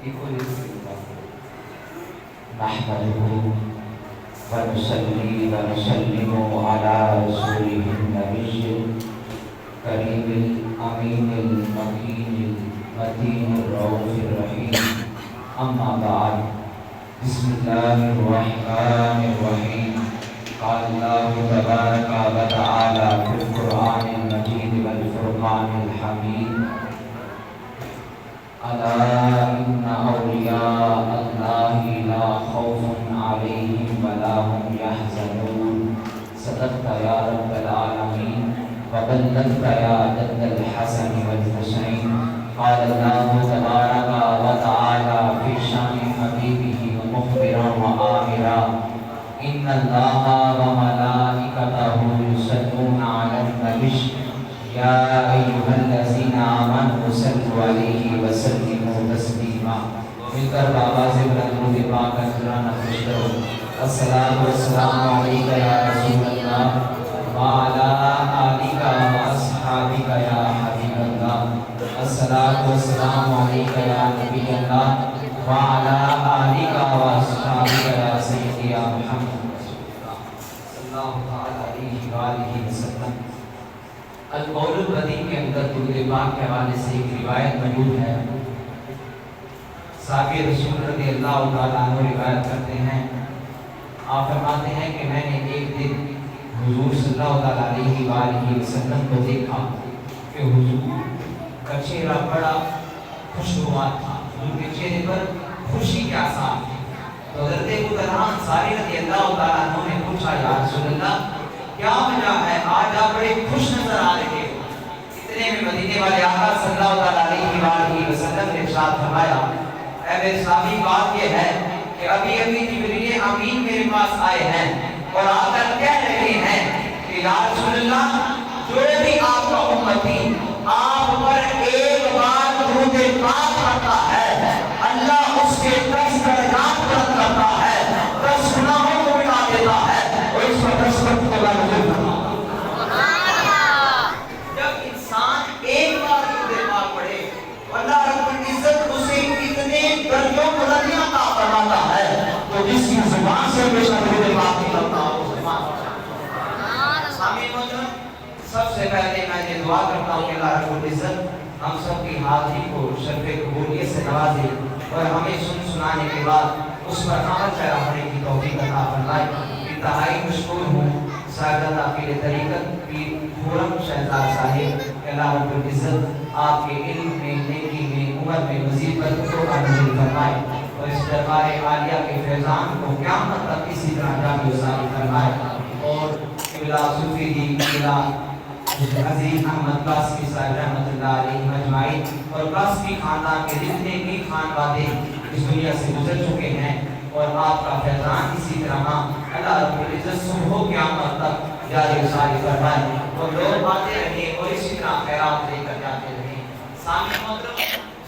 نحمده ونصلي ونسلم على رسوله النبي الكريم الأمين المكين المتين الرؤوف الرحيم أما بعد بسم الله الرحمن الرحيم قال الله تبارك وتعالى في القرآن المجيد والفرقان الحميد ألا إن أولياء الله لا خوف عليهم ولا هم يحزنون صدقت يا رب العالمين وبلغت يا جد الحسن والحسين قال الله تبارك وتعالى في شأن حبيبه مخبرا وآمرا إن الله وملائكته يصلون على النبي يا أيها الذين آمنوا صلوا عليه وسلموا تسليما مل کر بابا سے درود پاک کا نذرانہ پیش کرو الصلاۃ والسلام علیک یا رسول اللہ وعلی آلک واصحابک یا حبیب اللہ الصلاۃ والسلام علیک یا نبی اللہ وعلی آلک واصحابک یا سیدی یا محمد صلی اللہ علیہ وآلہ وسلم۔ القول القدیم کے اندر درود پاک کے حوالے سے ایک روایت موجود ہے۔ صحابی رسول رضی اللہ تعالیٰ عنہ روایت کرتے ہیں، آپ فرماتے ہیں کہ میں نے ایک دن حضور صلی اللہ علیہ وآلہ وسلم کو دیکھا کہ حضور کا چہرہ بڑا خوشگوار تھا، حضور کے چہرے پر خوشی کے آثار تھے۔ تو حضرت ابو طلحہ انصاری رضی اللہ تعالیٰ عنہ نے پوچھا، یا رسول اللہ کیا وجہ ہے آج آپ بڑے خوش نظر آ رہے ہو؟ اتنے میں مدینے والے آقا صلی اللہ علیہ وآلہ وسلم نے ارشاد فرمایا، اے میرے صحابی بات یہ ہے کہ ابھی جبریل امین میرے پاس آئے ہیں اور آ کر کہہ رہے ہیں کہ یا رسول اللہ جو بھی آپ کا امتی آپ پر ایک بار درود پاک پڑھتا ہے اللہ اس کے 10 درجات بلند کرتا ہے، 10 گناہوں کو مٹا دیتا ہے اور اس پر 10 کو بلند کرتا ہے۔ جب انسان ایک بار درود پاک پڑھے اللہ رب العزت اسے اتنے درجوں بلندیاں عطا فرماتا ہے تو جس کی زبان سے ہمیشہ درود پاک نکلتا ہے وہ زبان سامعین محترم، سب سے پہلے میں یہ دعا کرتا ہوں کہ اللہ رب العزت ہم سب کی حاضری کو شرف قبولیت سے نوازے اور ہمیں سنانے کے بعد اس پر عمل پیرا ہونے کی توفیق عطا فرمائے۔ انتہائی مشکور ہوں سعادت پیر طریقت پیر خورم شہزاد صاحب، کہ اللہ رب العزت آپ کے علم میں، نیکی میں، عمر میں مزید برکتوں کا نزول فرمائے اور اس دربار عالیہ کے فیضان کو قیامت تک اسی طرح جاری و ساری فرمائے۔ اور قبلہ صوفی جی، قبلہ عزیز احمد قاسمی صاحب رحمۃ اللہ علیہ مجمعین اور قاسمی خاندان کے جتنے بھی خانوادے اس دنیا سے گزر چکے ہیں اور آپ کا فیضان اسی طرح اللہ رب العزت صبح و قیامت تک جاری و ساری فرمائے اور لوگ آتے رہیں اور اسی طرح خیرات لے کر جاتے رہیں۔ سامعین محترم،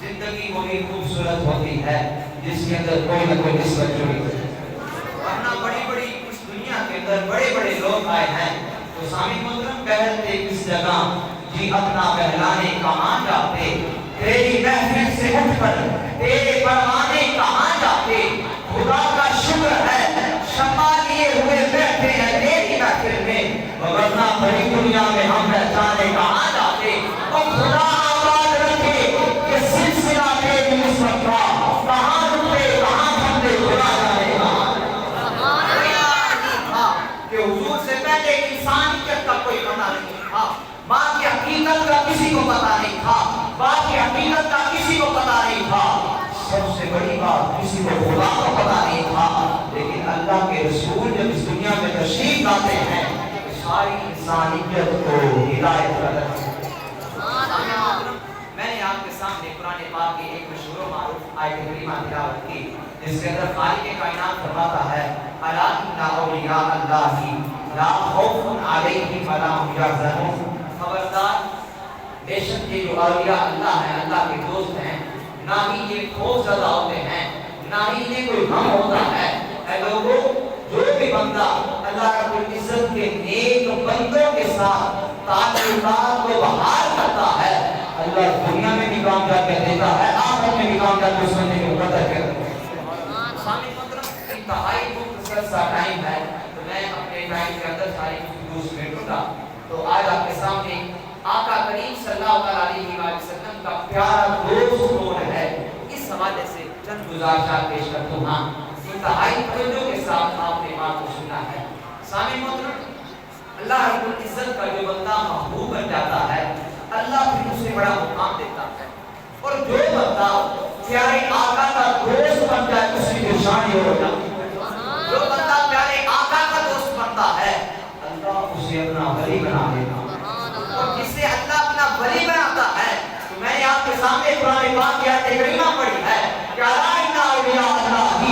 زندگی وہی خوبصورت ہوتی ہے جس کے اندر کوئی نہ کوئی نسبت جڑی ہوئی ہے، ورنہ بڑی بڑی اس دنیا کے اندر بڑے بڑے لوگ آئے ہیں تو سامعین محترم بہلتے کس جگہ جی اپنا بہلانے کہاں جاتے، تیری محفل سے اٹھ کر تیرے پروانے کہاں جاتے، خدا کا شکر ہے شمع لیے ہوئے بیٹھے ہیں تیری محفل میں، ورنہ بڑی دنیا میں ہم پہچانے کہاں جاتے۔ اور خدا آباد رکھے کہ سلسلہ تیری نسبت کا کہاں رکھے کہاں تھمے خدا جانے کہاں۔ کہ حضور سے پہلے انسانیت کا کوئی پتہ نہیں تھا، بات کی حقیقت کا کسی کو پتہ نہیں تھا، بات کی حقیقت کا کسی کو پتہ نہیں تھا، سب سے بڑی بات کسی کو خدا کو پتہ نہیں تھا، لیکن اللہ کے رسول جب اس دنیا میں تشریف لاتے ہیں ساری انسانیت کو ہدایت کرتے ہیں۔ میں نے آپ کے سامنے قرآن پاک کی ایک مشہور و معروف آیت کریمہ تلاوت کی جس کے اندر خالق کائنات فرماتا ہے، الا ان اولیاء اللہ لا خوف علیہم ولا هم یحزنون، خبردار بے شک یہ جو اولیاء اللہ ہیں، اللہ کے دوست ہیں، نہ ہی یہ خوف زدہ ہوتے ہیں نہ ہی انہیں کوئی غم ہوتا ہے۔ اے لوگوں، جو بھی بندہ اللہ رب العزت کے نیک بندوں کے ساتھ تعلقات کو بحال کرتا ہے اللہ دنیا میں بھی کامیاب کر دیتا ہے، آخرت میں بھی کامیاب اس بندے کو مقدر کر دیتا ہے۔ سامنے مطلب انتہائی مختصر سا ٹائم ہے، تو میں اپنے ٹائم کے اندر ساری گفتگو سمیٹوں گا۔ تو آج آپ کے سامنے آقا کریم صلی اللہ علیہ وسلم کا پیارا دوست کون ہے، اس حوالے سے چند گزارشات پیش کرتا ہوں۔ ہاں، انتہائی توجہ کے ساتھ آپ نے بات کو سنا ہے۔ سامنے محترم، اللہ رب العزت کا جو بندہ محبوب بن جاتا ہے، اللہ پھر اسے بڑا مقام دیتا ہے، اور جو بندہ پیارے آقا کا دوست بن جائے اس کی نشانی ہو جاتی ہے۔ جو بندہ پیارے آقا کا دوست بنتا ہے، اللہ اسے اپنا ولی بنا دیتا ہے، اور جسے اللہ اپنا ولی بناتا ہے، تو میں نے آپ کے سامنے قرآن پاک کی آیت کریمہ پڑھی ہے کہ الا ان اولیاء اللہ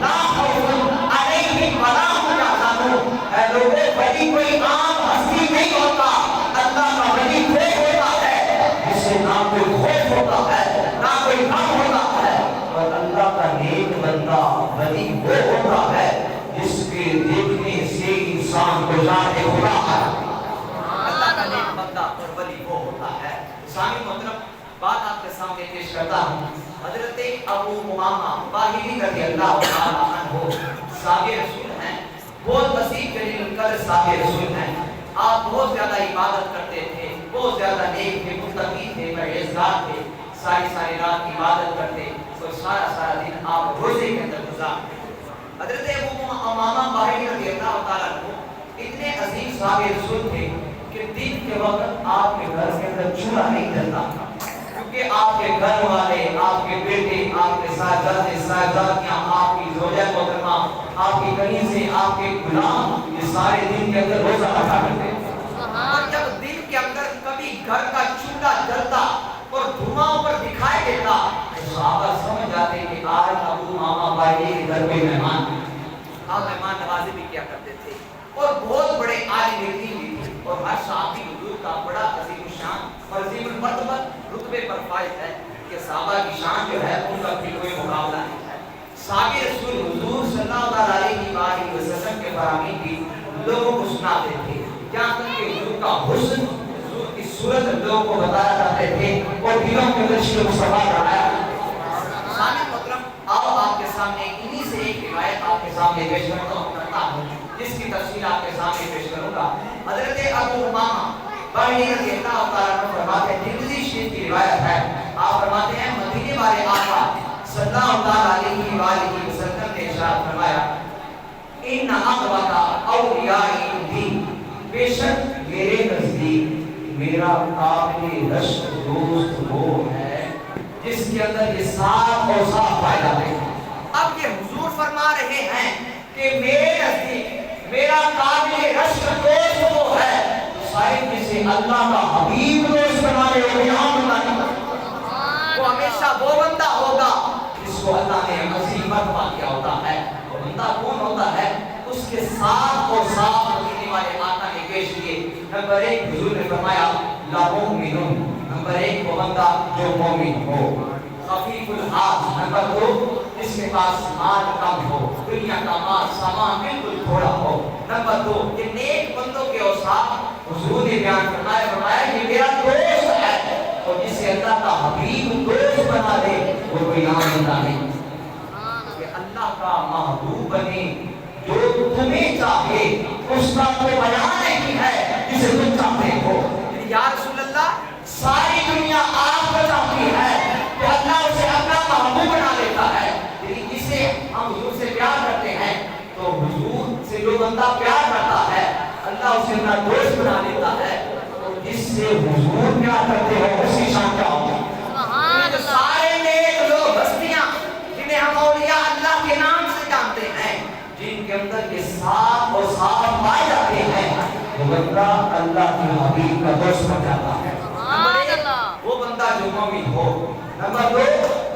لا خوف علیہم ولا هم یحزنون۔ اے لوگوں، ولی کوئی عام ہستی نہیں ہوتا، اللہ کا ولی وہ ہوتا ہے جس سے نہ کوئی خوف ہوتا ہے نہ کوئی غم ہوتا ہے، اور اللہ کا نیک بندہ ولی وہ ہوتا ہے جس کے دیکھنے سے انسان کو ذات خدا ہے۔ اللہ کا نیک بندہ اور ولی وہ ہوتا ہے۔ سامع محترم، بات آپ کے سامنے پیش کرتا ہوں۔ حضرت ابو امامہ باہلی رضی اللہ تعالیٰ عنہ صحابی رسول ہیں، بہت وسیع جلیل القدر صحابی رسول ہیں۔ آپ بہت زیادہ عبادت کرتے تھے، بہت زیادہ نیک تھے، متقی تھے، پرہیزگار تھے، ساری رات عبادت کرتے اور سارا دن آپ روزے کے اندر گزارتے۔ حضرت ابو امامہ باہلی رضی اللہ تعالیٰ عنہ اتنے عظیم صحابی رسول تھے کہ دن کے وقت آپ کے گھر کے اندر چولہا نہیں جلتا تھا، کیونکہ آپ کے گھر والے، آپ کے بیٹے، آپ کے ساجادے ساجادیاں، آپ کی زوجہ محترمہ، آپ کی کنیزیں، آپ کے غلام، یہ سارے دن کے اندر روزہ رکھا کرتے تھے۔ اور جب دن کے اندر کبھی گھر کا چولہا جلتا اور دھواں پر دکھائی دیتا تو صحابہ سمجھ جاتے کہ آج ابو امامہ باہلی کے گھر کوئی مہمان ہے۔ آپ مہمان نوازی بھی کیا کرتے تھے، اور بہت بڑے عالم دین بھی تھے، اور ہر صحابی حضور کا بڑا عظیم الشان اور عظیم المرتبت رتبے پر فائز ہے کہ صحابہ کی شان جو ہے ان کا بھی کوئی مقابلہ نہیں ہے۔ صحابی رسول حضور صلی اللہ علیہ وسلم کے فرامین بھی لوگوں کو سناتے تھے، جہاں تک کہ حضور کا حسن، حضور کی صورت لوگوں کو بتایا کرتے تھے اور دلوں کے اندر عشق مصطفیٰ بنایا کرتے تھے۔ سامع محترم، آؤ آپ کے سامنے انہی سے ایک روایت آپ کے سامنے پیش کرتا ہوں، جس کی تفصیل آپ کے سامنے پیش کروں گا۔ حضرت ابو امامہ باہلی رضی اللہ تعالیٰ عنہ فرماتے ہیں، ترمذی شریف کی روایت ہے، آپ فرماتے ہیں مدینے والے آقا صلی اللہ علیہ وآلہ وسلم نے ارشاد فرمایا، ان اقوات اولیاء الدین، بے شک میرے نزدیک میرا قابل رشک دوست وہ ہے جس کے اندر یہ صاف اور صاف پائے جاتے ہیں۔ اب یہ حضور فرما رہے ہیں کہ میرے نزدیک میرا قابل رشک دوست وہ ہے، صاحب جسے اللہ کا حبیب دوست بنانے ہوگی، عام بندہ نہیں، وہ ہمیشہ وہ بندہ ہوگا جس کو اللہ نے عظیم مرتبہ کیا ہوتا ہے۔ وہ بندہ کون ہوتا ہے؟ اس کے ساتھ اور ساتھ مدینے والے آقا نے پیش کیے۔ نمبر ایک، حضور نے فرمایا لا مؤمن، نمبر ایک وہ بندہ جو مومن ہو، خفیف الحال، نمبر دو جس کے پاس مال کم ہو، دنیا کا مال سامان بالکل تھوڑا ہو، نمبر دو یہ نیک بندوں کے اوصاف حضور نے بیان فرمایا یہ میرا دوست ہے، اور جسے اللہ کا حبیب دوست بنا دے وہ کوئی عام بندہ نہیں، کہ اللہ کا محبوب بنے جو تمہیں چاہے اس کا تو بیان نہیں ہے جسے تم چاہتے ہو۔ یا رسول اللہ، ساری دنیا آپ کو چاہتی ہے کہ اللہ اسے اپنا محبوب بنا لیتا ہے، لیکن جسے ہم حضور سے پیار کرتے ہیں تو حضور سے جو بندہ پیار کرتا ہے اللہ اسے اپنا دوست بنا لیتا ہے، اور جس سے حضور پیار کرتے ہو اس کی شان کیا ہوگی؟ سارے نیک لوگ، ہستیاں جنہیں ہم اولیاء اللہ کے نام سے جانتے ہیں، جن کے اندر یہ صاف اور صاف پائے جاتے ہیں، وہ بندہ اللہ کے حبیب کا دوست بن جاتا ہے۔ نمبر ایک وہ بندہ جو مومن ہو، نمبر دو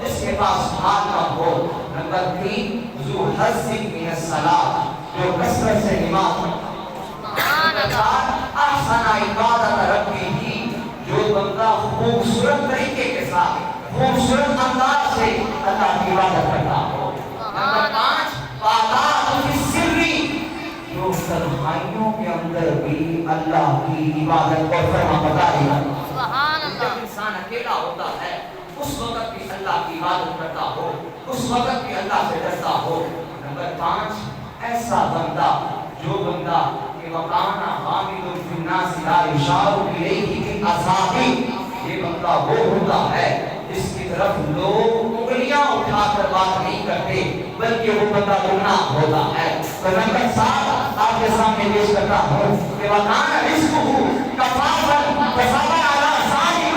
جس کے پاس مال کا ہو، نمبر تین ذو حظ من الصلاۃ، جو کثرت سے نماز پڑھتا ہے، نمبر چار احسن عبادت ربہ، جو بندہ خوبصورت طریقے کے ساتھ خوبصورت انداز سے اللہ کی عبادت کرتا ہو، نمبر پانچ جو تنہائیوں کے اندر بھی اللہ کی عبادت اور فرما برداری کرتا ہے۔ جب انسان اکیلا اللہ کی عبادت کرتا ہو، اس وقت بھی اللہ سے ڈرتا ہو۔ نمبر 5، ایسا بندہ جو بندہ کہ وقانا حامد فی الناس لا یشار الیہ بالعذاب، یہ بندہ وہ ہوتا ہے جس کی طرف لوگ انگلیاں اٹھا کر بات نہیں کرتے، بلکہ وہ بندہ گمراہ ہوتا ہے۔ تو نمبر 7 آپ کے سامنے پیش کرتا ہوں کہ وقانا رزقہ کفافا کفافا علی ذالک،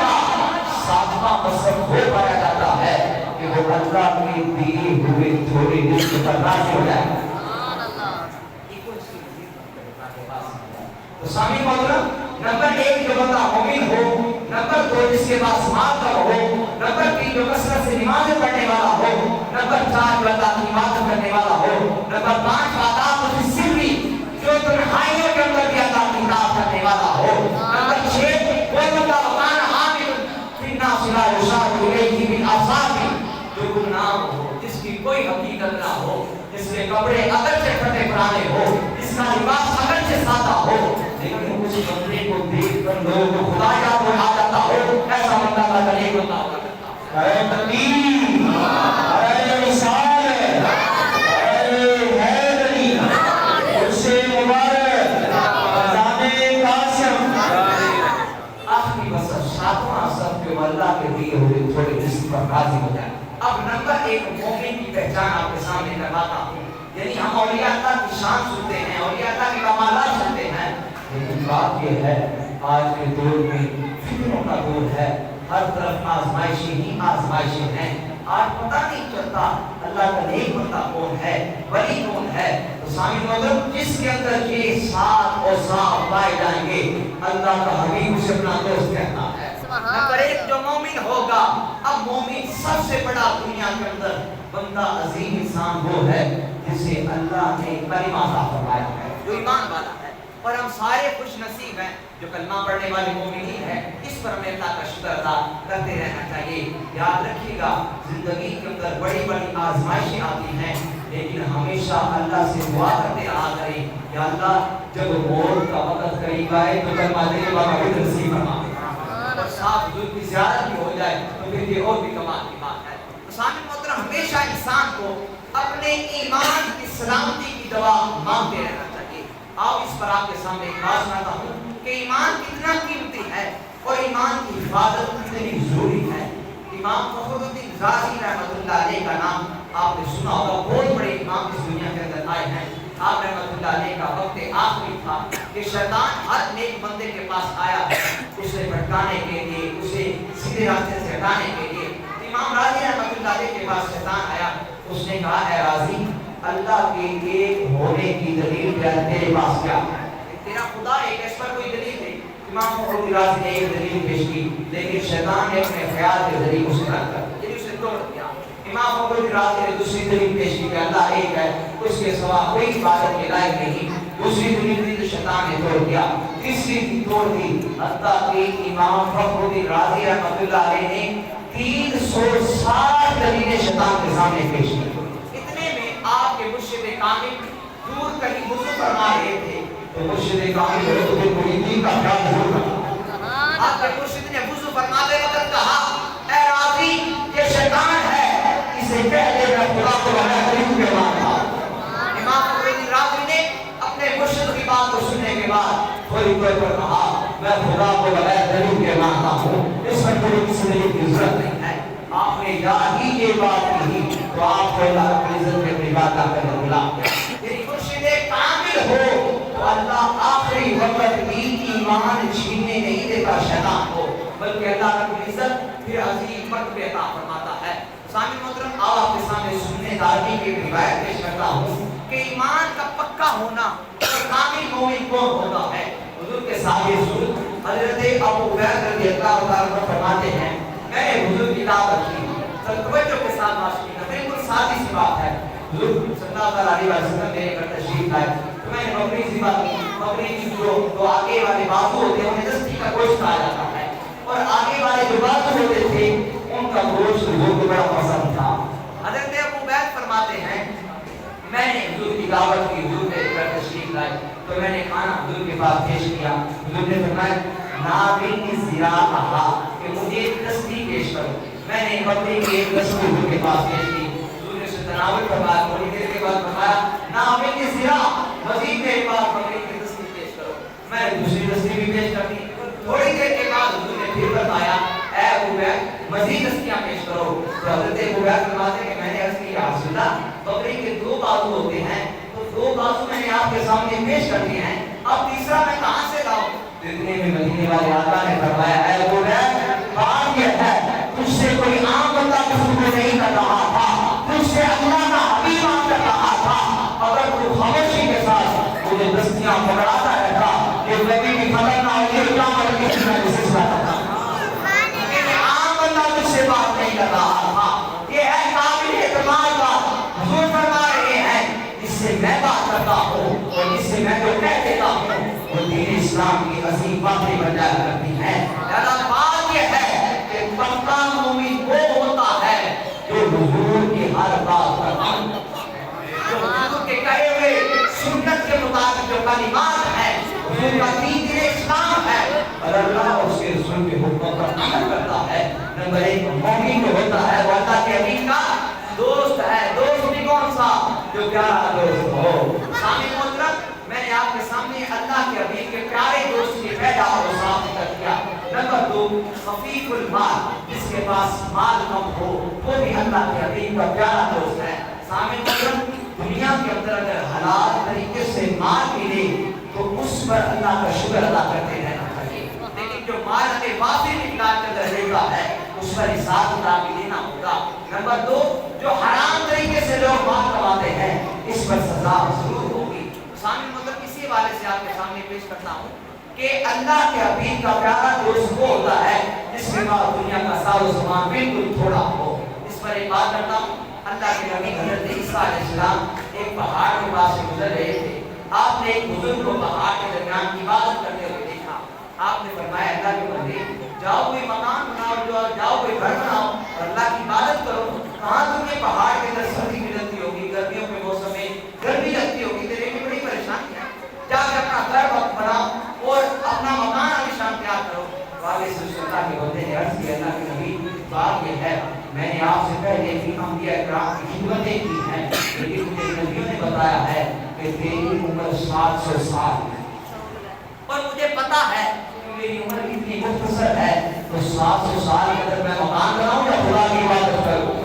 ساتواں مقصد وہ پایا جاتا ہے کہ وہ اللہ کے دیے ہوئے تھوڑے رزق پر راضی ہو جائے۔ تو سامع محترم، نمبر 1 جو بندہ مومن ہو، نمبر 2 جس کے پاس مال کم ہو، نمبر 3 جو کثرت سے نمازیں پڑھنے والا ہو، نمبر 4 جو اللہ کی عبادت کرنے والا ہو، نمبر 5 عطاء فی السری، جو تنہائیوں کے اندر بھی اللہ کی اطاعت کرنے والا ہو، نمبر 6 وہ بندہ وقانا حامد فی الناس لا یشار الیہ بالعذاب، جو گمنام ہو، جس کی کوئی حقیقت نہ ہو، جس کے کپڑے اگرچہ پھٹے پرانے ہو، جس کا لباس اگرچہ سادہ ہو، لیکن اس بندے کو دیکھ کر لوگ خدا یاد آ جاتا ہو، ایسا بندہ کا دلیل بندہ ہوگا۔ اے تقی، اے مثال، اے حیدری، اسے مبارک، خزانے قاسم، آخری وصف 7واں صف جو اللہ کے دیے ہوئے تھوڑے رزق پر راضی ہو جائے۔ اب نمبر 1 مومن کی پہچان آپ کے سامنے کرواتا ہوں، یعنی ہم اولیاء اللہ کی شان سنتے ہیں، اولیاء اللہ کے کمالات سنتے ہیں، لیکن بات یہ ہے آج کے دور میں فتنوں کا دور ہے، ہر طرف آزمائشیں ہی آزمائشیں ہیں۔ آج پتہ نہیں چلتا اللہ کا نیک بندہ کون ہے، ولی کون ہے۔ تو سامع محترم، جس کے اندر یہ 7 اوصاف پائے جائیں گے، اللہ کا حبیب اسے اپنا دوست کہتا ہے۔ نمبر 1 جو مومن ہوگا، اب مومن سب سے بڑا دنیا کے اندر بندہ عظیم انسان وہ ہے جسے اللہ نے کلمہ عطا فرمایا ہے، جو ایمان والا ہے، اور ہم سارے خوش نصیب ہیں جو کلمہ پڑھنے والے مومنین ہیں۔ اس پر ہمیں اللہ کا شکر ادا کرتے رہنا چاہیے۔ یاد رکھیے گا زندگی کے اندر بڑی بڑی آزمائشیں آتی ہیں، لیکن ہمیشہ اللہ سے دعا کرتے رہا کریں، یا اللہ جب موت کا وقت قریب آئے تو کلمہ دے کے بابا بھی نصیب فرما، اور ساتھ حضور کی زیارت بھی ہو جائے تو پھر یہ اور بھی کمال کی بات ہے۔ سامع محترم، ہمیشہ انسان کو اپنے ایمان کی سلامتی کی دعا مانگتے رہنا چاہیے۔ آؤ اس پر آپ کے سامنے ایک بات سناتا ہوں کہ ایمان کتنا قیمتی ہے اور ایمان کی حفاظت کتنی ضروری ہے۔ امام فخر الدین رازی رحمۃ اللہ علیہ کا نام آپ نے سنا ہوگا، بہت بڑے امام اس دنیا کے اندر آئے ہیں۔ آپ رحمۃ اللہ علیہ کا وقت آخری تھا کہ شیطان ہر نیک بندے کے پاس آیا اسے بھٹکانے کے لیے، اسے سیدھے راستے سے ہٹانے کے لیے۔ امام راضی رحمۃ اللہ علیہ کے پاس شیطان آیا، اس نے کہا اے راضی، اللہ کے ایک ہونے کی دلیل تیرے پاس کیا ہے؟ تیرا خدا ایک، اس پر کوئی دلیل نہیں۔ امام فخر الدین رازی نے ایک دلیل پیش کی، لیکن شیطان نے اپنے خیال کے ذریعے اسے رد کر دیا، اسے توڑ دیا۔ امام فخر الدین رازی نے دوسری دلیل پیش کی کہ اللہ ایک ہے، اس کے سوا کوئی عبادت کے لائق نہیں، دوسری دلیل دی تو شیطان نے توڑ دیا، تیسری بھی توڑ دی، حتیٰ کہ امام فخر الدین رازی رحمۃ اللہ علیہ نے 360 دلیلیں شیطان کے سامنے پیش کی۔ اتنے میں آپ کے مرشد کامل دور کہیں وضو فرما رہے تھے، تو مرشد کامل نے تو مریدین کا خیال ضرور رکھا۔ آپ کے مرشد نے وضو فرماتے وقت کہا اے راضی، یہ شیطان ہے، اسے کہہ دے میں خدا کو بغیر دلیل کے مانتا ہوں۔ امام فخر الدین رازی نے اپنے مرشد کی بات کو سننے کے بعد تھوڑی دیر پر کہا میں خدا کو بغیر دلیل کے مانتا ہوں، اس پر کوئی کسی دلیل کی ضرورت نہیں ہے۔ آپ نے یاد ہی یہ بات کہی تو آپ کو اللہ رب العزت نے اپنی بات کا بلا دیا۔ یعنی مرشد کامل ہو تو اللہ آخری وقت بھی ایمان چھیننے نہیں دیتا شیطان کو، بلکہ اللہ رب العزت پھر عظیم مرتبے عطا فرماتا ہے۔ سامع محترم، آؤ آپ کے سامنے سننے داری کی روایت پیش کرتا ہوں کہ ایمان کا پکا ہونا اور کامل مومن کون ہوتا ہے۔ حضور کے صحابی رسول حضرت ابو بکر رضی اللہ عنہ فرماتے ہیں میں نے حضور کی دعوت کی، توجہ کے ساتھ ماشاءاللہ بالکل سادی سی بات ہے، حضور صلی اللہ علیہ وسلم میرے گھر تشریف لائے تو میں نے بکری سی بات کی، بکری کی جو آگے والے بازو ہوتے ہیں انہیں دستی کا گوشت کہا جاتا ہے، اور آگے والے جو بازو ہوتے تھے ان کا گوشت حضور کو بڑا پسند تھا۔ حضرت ابو بکر فرماتے ہیں میں نے حضور کی دعوت کی، حضور میرے گھر تشریف لائے تو میں نے کھانا حضور کے پاس پیش کیا، حضور نے فرمایا ناوی کی زیرا کہا کہ مجھے دستی پیش کرو، میں نے بکری کی ایک دستی حضور کے پاس پیش کی، حضور نے اسے تناول فرمایا، تھوڑی دیر کے بعد فرمایا ناول کی زرا مزید ایک بار بکری کی دستی پیش کرو، میں نے دوسری دستی بھی پیش کر دی، تھوڑی دیر کے بعد حضور نے پھر بتایا اے ابو بکر مزید دستیاں پیش کرو، تو حضرت ابو بکر فرماتے ہیں کہ میں نے عرض کی یا رسول اللہ بکری کے دو بازو ہوتے ہیں، تو دو بازو میں نے آپ کے سامنے پیش کر دیے ہیں، اب تیسرا میں کہاں سے لاؤں؟ اتنے میں مدینے والے آقا نے فرمایا اے ابو بکر بات یہ ہے تجھ سے کوئی عام بندہ گفتگو نہیں کر رہا تھا، تجھ سے اللہ کا حبیب بات کر رہا تھا، اگر تو خاموشی کے ساتھ مجھے دستیاں پکڑاتا رہتا کہ نبی کی خبر نہ ہوگی کیا مدد کی میں جسے ساتھ لیکن عام بندہ تجھ سے بات نہیں کر رہا تھا، یہ ہے قابل اعتماد بات، حضور فرما رہے ہیں جس سے میں بات کرتا ہوں اور جس سے میں جو کہہ دیتا ہوں وہ دین اسلام کی عظیم باتیں بن جایا کرتی ہیں۔ لہذا بات یہ ہے کہ پکا مومن وہ ہوتا ہے جو حضور کی ہر بات پر عمل کرتا ہے، جو حضور کے کہے ہوئے سنت کے مطابق جو کلمات ہیں، حضور کا دین اسلام ہے اور اللہ اس کے رسول کے حکموں پر عمل کرتا ہے۔ نمبر ایک مومن جو ہوتا ہے وہ اللہ کے حبیب کا دوست ہے، دوست بھی کون سا؟ جو پیارا دوست ہو۔ سامعین محترم میں نے آپ کے سامنے اللہ کے حبیب کے پیارے دوست کی پیدا اور صاف ذکر کیا۔ نمبر دو خفیف المال، جس کے پاس مال کم ہو وہ بھی اللہ کے حبیب کا پیارا دوست ہے۔ سامعین محترم دنیا کے اندر اگر حلال طریقے سے مال ملے تو اس پر اللہ کا شکر ادا کرتے رہنا چاہیے، لیکن جو مال کے واضح مقدار کے اندر لیتا ہے اس پر حساب کتاب بھی دینا ہوگا۔ نمبر دو جو حرام طریقے سے لوگ مال کماتے ہیں اس پر سزا ضرور ہوگی۔ سامعین مطلب اسی حوالے سے آپ کے سامنے پیش کرتا ہوں کہ اللہ کے حبیب کا پیارا دوست وہ ہوتا ہے جس کے بعد دنیا کا ساز و سامان بالکل تھوڑا ہو۔ اس پر ایک بات کرتا ہوں، اللہ کے نبی حضرت عیسیٰ علیہ السلام ایک پہاڑ کے پاس سے گزر رہے تھے، آپ نے ایک بزرگ کو پہاڑ کے درمیان عبادت کرتے ہوئے دیکھا، آپ نے فرمایا اللہ کے بندے جاؤ کوئی مکان بناؤ، جاؤ کوئی گھر بناؤ اور اللہ کی عبادت کرو، کہاں تمہیں پہاڑ کے اندر سردی بھی لگتی ہوگی، گرمیوں کے موسم میں گرمی لگتی ہوگی، تیرے لیے بڑی پریشانی ہے، جا کے اپنا گھر بناؤ اور اپنا مکان عالیشان تیار کرو۔ آگے سے اللہ کے بندے نے عرض کیا اللہ کے نبی بات یہ ہے میں نے آپ سے پہلے بھی انبیاء کرام کی خدمتیں کی ہیں، لیکن مجھے نبیوں نے بتایا ہے کہ تیری عمر 700 سال ہے اور مجھے پتا ہے کہ میری عمر اتنی مختصر ہے، تو 700 سال کے اندر میں مکان بناؤں یا خدا کی عبادت کروں؟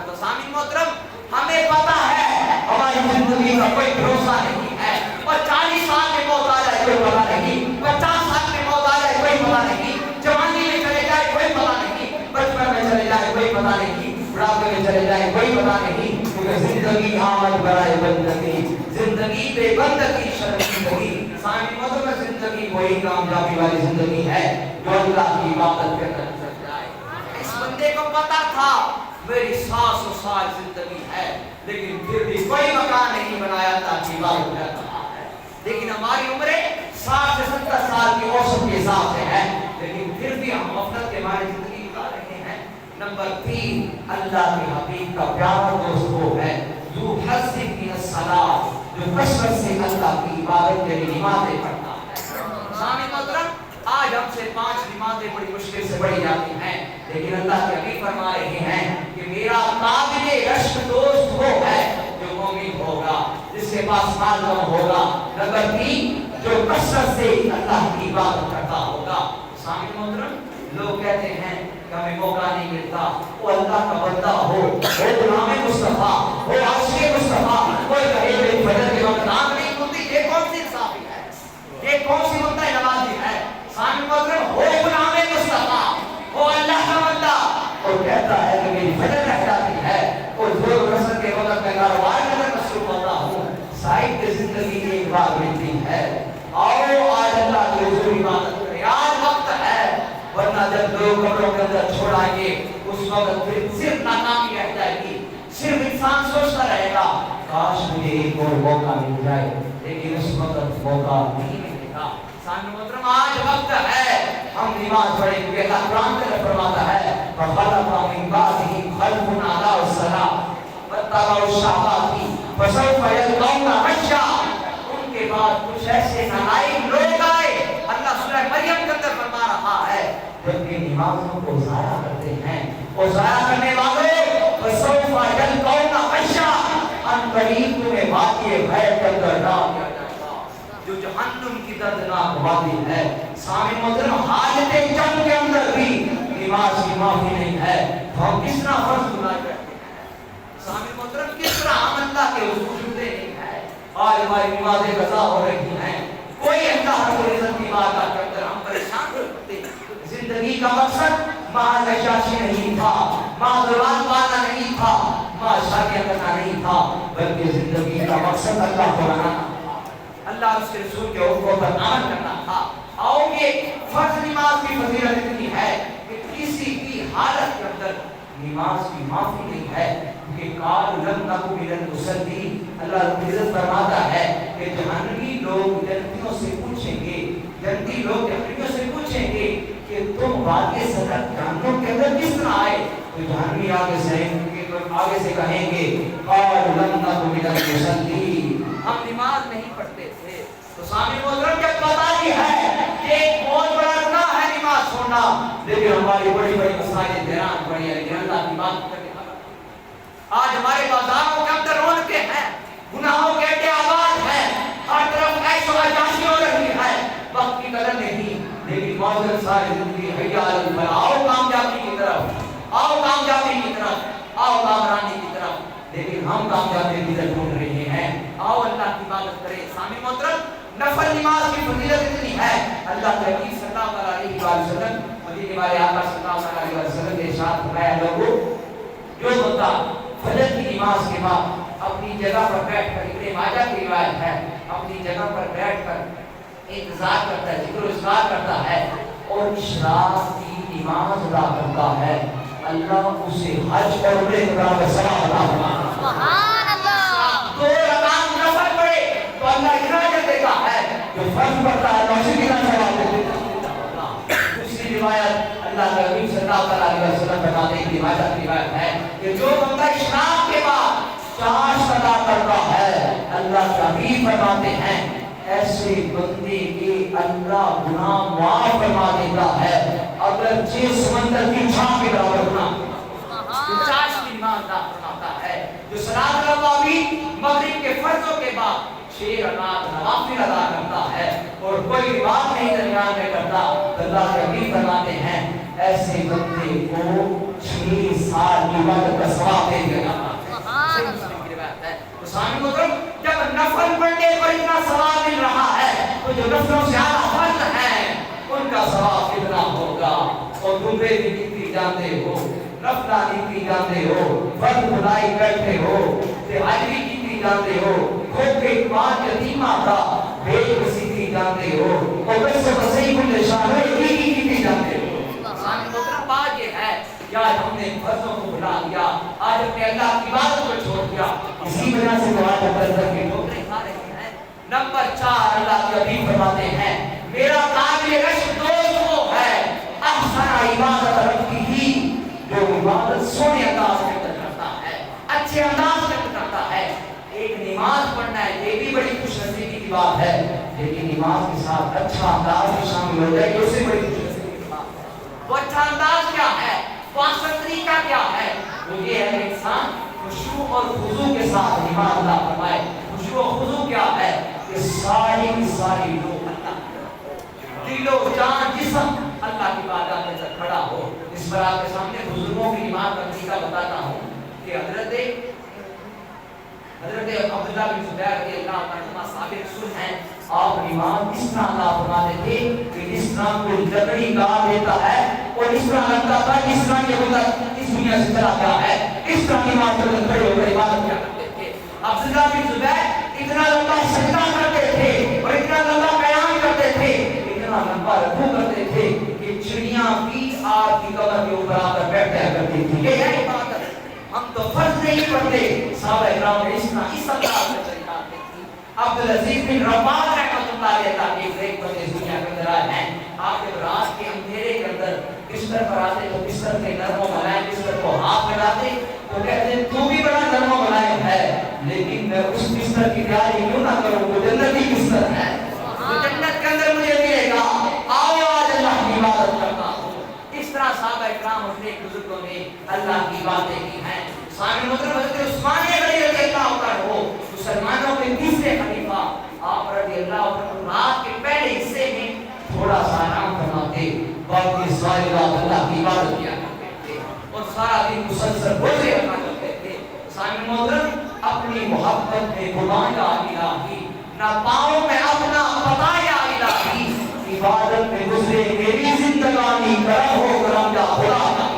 تو سامعین محترم ہمیں پتا ہے ہماری زندگی کا کوئی بھروسہ نہیں ہے، اور 40 سال میں موت آ جائے کوئی پتا نہیں، 50 سال میں موت آ جائے کوئی پتا نہیں، جوانی میں چلے جائے کوئی پتا نہیں، بچپن میں چلے جائے کوئی پتا نہیں، بڑھاپے میں چلے جائے کوئی پتا نہیں، کیونکہ زندگی آمد برائے بندگی، زندگی بے بندگی شرمندگی۔ سامعین محترم زندگی وہی کامیابی والی زندگی ہے جو اللہ کی عبادت کر کر چل جائے۔ اس بندے کو پتا تھا میری 700 سال زندگی ہے، لیکن پھر بھی کوئی مکان نہیں بنایا تاکہ عبادت کر رہا ہے، لیکن ہماری عمریں 60 سے 70 سال کی اوسط کے حساب سے ہے، لیکن پھر بھی ہم غفلت کے مارے زندگی گزار رہے ہیں۔ نمبر 3 اللہ کے حبیب کا پیارا دوست وہ ہے ذو حظ من الصلاۃ، جو کثرت سے اللہ کی عبادت کے لیے نمازیں پڑھتا ہے۔ سامعین محترم آج ہم سے 5 نمازیں بڑی مشکل سے پڑھی جاتی ہیں، لیکن اللہ کے حبیب فرما رہے ہیں کہ میرا قابل عشق دوست وہ ہے جو مومن ہوگا، جس کے پاس مال کم ہوگا۔ نمبر 3 جو کثرت سے اللہ کی عبادت کرتا ہوگا۔ سامعین محترم لوگ کہتے ہیں کہ ہمیں موقع نہیں ملتا، وہ اللہ کا بندہ ہو، وہ غلام مصطفیٰ، وہ عاشق مصطفیٰ، کوئی کہے میری فجر کے وقت آنکھ نہیں کھلتی، یہ کون سی انصافی ہے، یہ کون سی بندہ نوازی ہے؟ سامعین محترم ہو غلام مصطفیٰ، وہ اللہ کا بندہ، اور کہتا ہے کہ میری فجر رہ جاتی ہے اور زور رسل کے وقت میں کاروبار کے اندر مصروف ہوتا ہوں، صاحب کی زندگی ایک بار ملتی ہے، آؤ آج اللہ کی حضور عبادت کریں، آج وقت ہے، ورنہ جب لوگ قبروں کے اندر چھوڑائیں گے اس وقت پھر صرف ناکامی رہ جائے گی، صرف انسان سوچتا رہے گا کاش مجھے ایک اور موقع مل جائے، لیکن اس وقت موقع نہیں ملے گا۔ سامعین محترم آج وقت ہے ہم نماز پڑھیں، کیونکہ اللہ قرآن میں فرماتا ہے فَخَلَفَ مِن بَعْدِهِمْ خَلْفٌ أَضَاعُوا الصَّلَاةَ وَاتَّبَعُوا الشَّهَوَاتِ فَسَوْفَ يَلْقَوْنَ غَيًّا۔ ان کے بعد کچھ ایسے نالائق لوگ آئے، اللہ سورہ مریم کے اندر فرما رہا ہے جب کہ نمازوں کو ضائع کرتے ہیں وہ ضائع کرنے والوں فسوف یلقون غشا، ان قریب تمہیں وادی غیر کے اندر ڈال دیا جائے گا جو جہنم کی دردناک وادی ہے۔ سامع محترم، حالت جنگ کے اندر بھی نماز کی معافی نہیں ہے، تو ہم کس طرح فرض بلائے کرتے ہیں؟ سامع محترم، کس طرح ہم اللہ کے حضور جھکتے نہیں ہیں؟ آج ہماری نمازیں قضا ہو رہی ہیں، کوئی اللہ رب العزت کی بارگاہ کے اندر ہم پریشان ہوتے ہیں۔ زندگی کا مقصد مال عشاشی نہیں تھا، مال دولت پانا نہیں تھا، مال شادیاں کرنا نہیں تھا، بلکہ زندگی کا مقصد اللہ کو منانا تھا، اللہ اس کے رسول کے حکموں پر عمل کرنا تھا۔ آؤ یہ فرض نماز کی فضیلت اتنی ہے کہ کسی بھی حالت کے اندر نماز کی معافی نہیں ہے، کہ قال لم نکن من المصلین، اللہ رب العزت فرماتا ہے کہ جہنمی لوگ جنتیوں سے پوچھیں گے، جنتی لوگ جہنمیوں سے پوچھیں گے کہ تم وادی سکرات جہنم کے اندر کس طرح آئے؟ تو جہنمی آگے سے کہیں گے قال لم نکن من المصلین، ہم نماز نہیں پڑھتے تھے۔ تو سامع محترم، جب پتہ ہی ہے کہ ایک بہت بڑا گناہ ہے نماز چھوڑنا، لیکن ہماری بڑی بڑی مساجد حیران پڑی ہے کہ اللہ کی بات کرنے والا۔ آج ہمارے بازاروں کے اندر رونقیں ہیں، گناہوں کے اڈے آباد ہیں، ہر طرف عیش و عیاشی ہو رہی ہے، وقت کی قدر نہیں، لیکن معذرت ساری زندگی حی علی الفلاح، آؤ کامیابی کی طرف، آؤ کامیابی کی طرف، آؤ کامرانی کی طرف، لیکن ہم کامیابی کی طرف ڈھونڈ رہے ہیں۔ آؤ اللہ کی عبادت کریں۔ سامع محترم، نفل نماز کی فضیلت اتنی ہے، اللہ کے حبیب صلی اللہ علیہ وسلم، مدینے والے آقا صلی اللہ علیہ وسلم نے ارشاد فرمایا، لوگوں جو بندہ فجر کی نماز کے بعد اپنی جگہ پر بیٹھ کر، ابن ماجہ کی روایت ہے، اپنی جگہ پر بیٹھ کر انتظار کرتا ہے، ذکر و اذکار کرتا ہے اور اشراق کی نماز ادا کرتا ہے، اللہ اسے حج اور عمرے کا ثواب عطا فرماتا ہے۔ سبحان اللہ۔ دو رکعت نفل پڑھے تو اللہ اتنا اجر دیتا ہے، جو فرض پڑھتا ہے تو اسی کی ثواب دیتا ہے۔ دوسری روایت اللہ کے حبیب صلی اللہ علیہ وسلم بتاتے ہیں، روایت کی روایت ہے کہ جو بندہ اشراق کے بعد چاشت ادا کرتا ہے، اللہ کے حبیب فرماتے ہیں ایسے بندے کے اللہ گناہ معاف فرما دیتا ہے، اگرچہ سمندر کی چھاپ کے برابر گناہ۔ جو چاشت کی نماز ادا فرماتا ہے، جو صلاۃ التراویح مغرب کے فرضوں کے بعد 6 رکعت نوافل ادا کرتا ہے اور کوئی رواج نہیں درمیان میں کرتا، اللہ کے حبیب فرماتے ہیں ایسے بندے کو 6 سال کی عبادت کا ثواب دے دیا جاتا ہے۔ مسلم کی روایت ہے۔ تو سامع محترم، جب نفل پڑھنے پر اتنا ثواب مل رہا ہے تو جو نفلوں سے اعلیٰ فرض ہیں ان کا ثواب کتنا ہوگا؟ اور تمہیں بھی کتنی جانتے ہو، نفلہ کتنی جانتے ہو، فرض بھلائی کرتے ہو، تہاجری کتنی جانتے ہو، خود کے ایمان یتیمہ کا بے کسی جانتے ہو، اور بس وسیع کل شان کتنی جانتے ہو۔ سامع محترم، بات یہ ہے کہ آج ہم نے فرضوں کو بھلا دیا، آج ہم نے اللہ کی عبادت کو چھوڑ دیا، اسی وجہ سے تو آج اندر کے ٹھوکریں کھا رہے ہیں۔ نمبر 4، اللہ کے حبیب فرماتے ہیں میرا قابل عشق دوست وہ ہے احسن عبادت ربی ہی، جو عبادت سونے انداز کے اندر کرتا ہے، اچھے انداز کے اندر کرتا ہے۔ ایک نماز پڑھنا ہے یہ بھی بڑی خوش نصیبی کی بات ہے، لیکن نماز کے ساتھ اچھا انداز بھی شامل ہو جائے یہ اسے بڑی خوش نصیبی کی بات ہے۔ وہ اچھا انداز کیا ہے، وہ احسن طریقہ کیا ہے؟ وہ یہ ہے کہ انسان خشوع اور خضوع کے ساتھ نماز ادا فرمائے۔ خشوع و خضوع کیا ہے کہ ساری لوگ اللہ دل و جان جسم اللہ کی بارگاہ میں کھڑا ہو۔ اس پر آپ کے سامنے بزرگوں کی نماز کا طریقہ بتاتا ہوں کہ حضرت عبداللہ بن زبیر رضی اللہ عنہ صحابہ رسول ہیں، آپ نماز اس طرح ادا فرماتے تھے کہ جس طرح کوئی لکڑی کاٹ دیتا ہے اور اس طرح لگتا تھا جس طرح یہ بندہ اس دنیا سے چلا گیا ہے، اس طرح نماز کے اندر کھڑے ہو کر عبادت کیا کرتے تھے۔ عبداللہ بن زبیر اتنا لمبا سجدہ کرتے تھے اور اتنا لمبا قیام کرتے تھے، اتنا لمبا رکوع کرتے تھے کہ چڑیاں بھی آپ کی کمر کے اوپر آ کر بیٹھا کرتی تھی۔ یہ ہے عبادت۔ ہم تو فرض نہیں پڑھتے، صحابہ اکرام نے اس انداز میں طریقات دیکھی۔ عبدالعزیز بن رباح رحمۃ اللہ علیہ تعالیٰ ایک بندے دنیا کے اندر آئے ہیں، آپ جب رات کے اندھیرے کے اندر بستر پر آتے تو بستر کے نرم و ملائم بستر کو ہاتھ لگاتے تو کہتے تو بھی بڑا نرم و ملائم ہے، لیکن میں اس بستر کی تیاری کیوں نہ کروں، وہ جنتی بستر ہے، وہ جنت کے اندر مجھے ملے گا، آؤ آج اللہ کی عبادت کرتا ہوں۔ اس طرح صحابہ اکرام اور نیک بزرگوں نے اللہ کی باتیں کی ہیں. سامنے محترم حضرت عثمان غنی رضی اللہ عنہ ہو مسلمانوں کے تیسرے خلیفہ آپ رضی اللہ عنہ رات کے پہلے حصے میں تھوڑا سا آرام فرماتے باقی ساری رات اللہ کی عبادت کیا کرتے تھے اور سارا دن مسلسل روزے رکھا کرتے تھے. سامنے محترم اپنی محبت میں بلایا الہی نہ پاؤں میں اپنا بتایا الہی عبادت میں گزرے میری زندگانی کرم ہو کرم یا خدا کا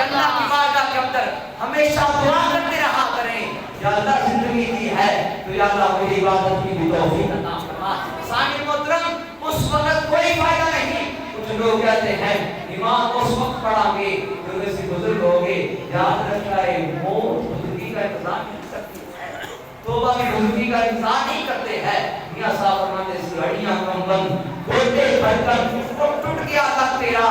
اللہ کی بارگاہ کے اندر ہمیشہ دعا کرتے رہا کریں یا اللہ زندگی دی ہے تو یا اللہ میری عبادت کی بھی توفیق عطا فرما. سامع محترم اس وقت کوئی فائدہ نہیں. کچھ لوگ کہتے ہیں نماز اس وقت پڑھیں گے جو سے بزرگ ہوگے. یاد رکھنا ہے موت بزرگی کا انتظار نہیں کرتی ہے, توبہ کی بزرگی کا انتظار نہیں کرتے ہیں. میاں صاحب فرماتے سڑیاں کم بند گھوٹے برتن وہ ٹوٹ گیا تھا تیرا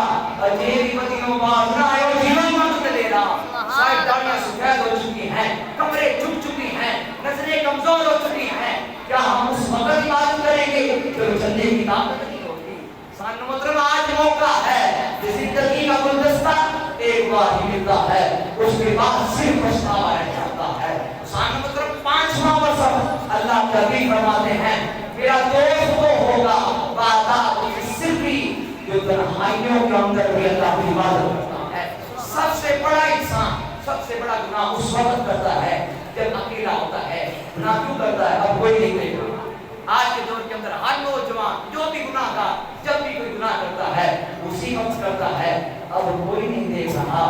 اجیری مدینوں باز نہ آئے جیون مند میں لے رہا. شاید داڑیاں سفید ہو چکی ہیں, کمریں جھک چکی ہیں, نظریں کمزور ہو چکی ہیں. کیا ہم اس وقت عبادت کریں گے جو چلنے کی طاقت نہیں ہوتی. سامنے محترم آج موقع ہے زندگی کا گلدستہ ایک بار ہی ملتا ہے, اس کے بعد صرف پچھتاوا رہ جاتا ہے. سامنے محترم پانچواں مذہب اللہ کے حبیب فرماتے ہیں میرا دوست وہ ہوگا بادات سری جو تنہائیوں کے اندر بھی اللہ کی عبادت کرتا ہے. سب سے بڑا انسان سب سے بڑا گناہ اس وقت کرتا ہے جب اکیلا ہوتا ہے. گناہ کیوں کرتا ہے؟ اب کوئی نہیں دیکھ رہا. آج کے دور کے اندر ہر نوجوان جو بھی گناہ کا جب بھی کوئی گناہ کرتا ہے اسی وقت کرتا ہے. اب کوئی نہیں دیکھ رہا.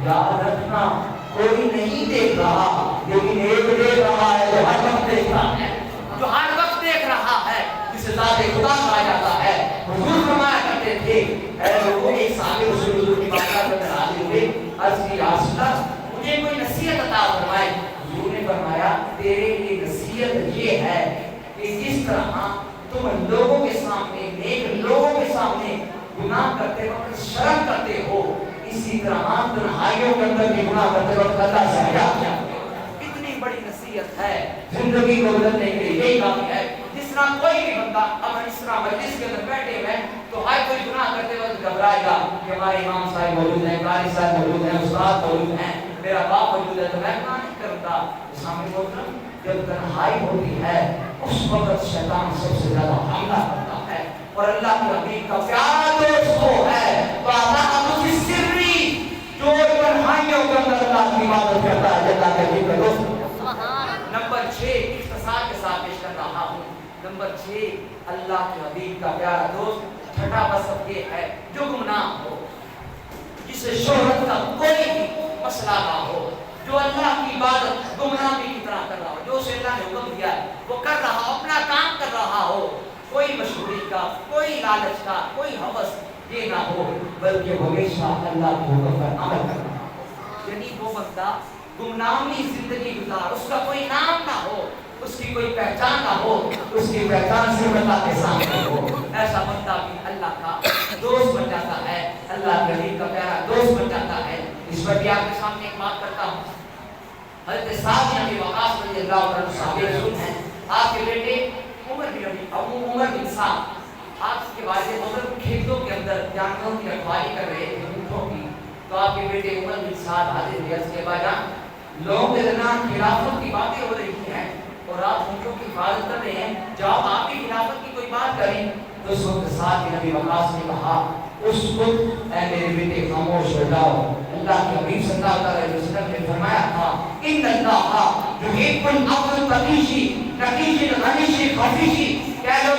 یاد رکھنا کوئی نہیں دیکھ رہا لیکن ایک دیکھ رہا ہے جو ہر وقت دیکھتا ہے, جو ہر وقت دیکھ رہا ہے, جسے ذات خدا کہا جاتا ہے. حضور فرمایا کرتے تھے اے لوگوں ایک صحابی رسول اللہ کی بارگاہ میں حاضر ہوئے, عرض کی یا رسول اللہ مجھے کوئی نصیحت عطا فرمائے. حضور نے فرمایا تیرے لیے نصیحت یہ ہے کہ جس طرح تم لوگوں کے سامنے نیک لوگوں کے سامنے گناہ کرتے وقت شرم کرتے ہو اسی طرح تنہائیوں کے اندر بھی گناہ کرتے وقت اللہ سے حیا کیا کرو. اتنی بڑی نصیحت ہے زندگی کو بدلنے کے لیے. یہی کافی ہے. جس طرح کوئی بھی بندہ اب اس طرح مجلس کے اندر بیٹھے ہوئے تو ہر کوئی گناہ کرتے وقت گھبرائے گا کہ ہمارے امام صاحب موجود ہیں, قاری صاحب موجود ہیں, استاد موجود ہیں, میرا باپ موجود ہے تو میں گناہ نہیں کرتا. سامنے محترم جب تنہائی ہوتی ہے اس وقت شیطان سب سے زیادہ حملہ کرتا ہے اور اللہ کے حبیب کا پیارا دوست وہ ہے بادات سری جو تنہائیوں کے اندر اللہ کی عبادت کرتا ہے. اللہ کے حبیب کا دوست. نمبر 6 اختصار کے ساتھ پیش کر رہا ہوں. نمبر 6 اللہ کے حبیب کا پیارا دوست چھٹا مذہب یہ ہے جو گمنام ہو, جسے شہرت کا کوئی بھی مسئلہ نہ ہو, جو اللہ کی عبادت گمنامی کی طرح کر رہا ہو, جو اسے اللہ نے حکم دیا ہے وہ کر رہا ہو, اپنا کام کر رہا ہو, کوئی مشہوری کا, کوئی لالچ کا, کوئی ہوس یہ نہ ہو, بلکہ ہمیشہ اللہ کے حکم پر عمل کر رہا ہو. یعنی وہ بندہ گمنامی زندگی گزار, اس کا کوئی نام نہ ہو, اس کی کوئی پہچان نہ ہو, اس کی پہچان صرف اللہ کے سامنے ہو. ایسا بندہ بھی اللہ کا دوست بن جاتا ہے, اللہ کے حبیب کا پیارا دوست بن جاتا ہے. اس پر بھی آپ کے سامنے ایک بات کرتا ہوں. حضرت سعد بن ابی وقاص رضی اللہ عنہ صحابی رسول ہیں. آپ کے بیٹے عمر بن سعد آپ کے والد محترم کھیتوں کے اندر جانوروں کی رکھوالی کر رہے تھے, اونٹوں کی. تو آپ کے بیٹے عمر بن سعد حاضر ہوئے. اس کے بعد لوگوں کے درمیان خلافت کی باتیں ہو رہی ہیں اور آپ اونٹوں کی حفاظت کر رہے ہیں, جب آپ کی خلافت کی کوئی بات کریں تو اس وقت سعد بن ابی وقاص نے کہا اسکت اے میرے بیٹے خاموش ہو جاؤ. اللہ کے حبیب صلی اللہ علیہ وسلم نے فرمایا تھا ان اللہ یحب العبد التقی نقی الغنی خفی. کہہ لو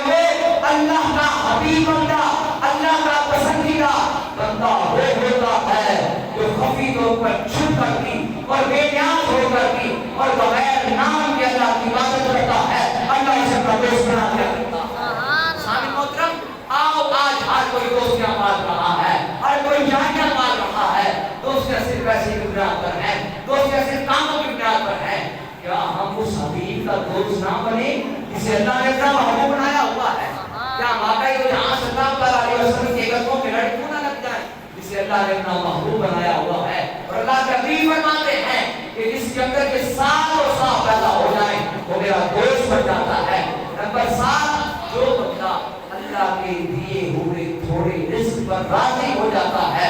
اللہ کا حبیب بندہ, اللہ کا پسندیدہ بندہ وہ ہوتا ہے جو خفی طور پر چھپ کر بھی اور بے نیاز ہو کر بھی اور بغیر نام کے اللہ کی عبادت کرتا ہے. اللہ اسے اپنا دوست بنا دیا کرتا ہے. سامع محترم آؤ آج ہر کوئی دوستیاں پال رہا ہے, ہر کوئی جانیاں پال رہا ہے. دوستیاں صرف ایسی کی بنیاد پر ہیں, دوستیاں صرف کاموں کی بنیاد پر ہیں. کیا ہم اس حبیب کا دوست نہ بنے جسے اللہ نے اپنا محبوب بنایا ہوا ہے؟ کیا واقعی تو جہاں صلی اللہ علیہ وسلم کے گھروں میں لڑ کیوں نہ لگ جائے جسے اللہ نے اپنا محبوب بنایا ہوا ہے؟ اور اللہ کے حبیب فرماتے ہیں کہ جس کے اندر کے سال اور سال پیدا ہو جائیں وہ میرا دوست بن جاتا ہے. نمبر 7 جو بندہ اللہ کے دیے ہوئے تھوڑے رزق پر راضی ہو جاتا ہے,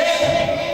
1,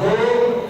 2,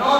9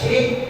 6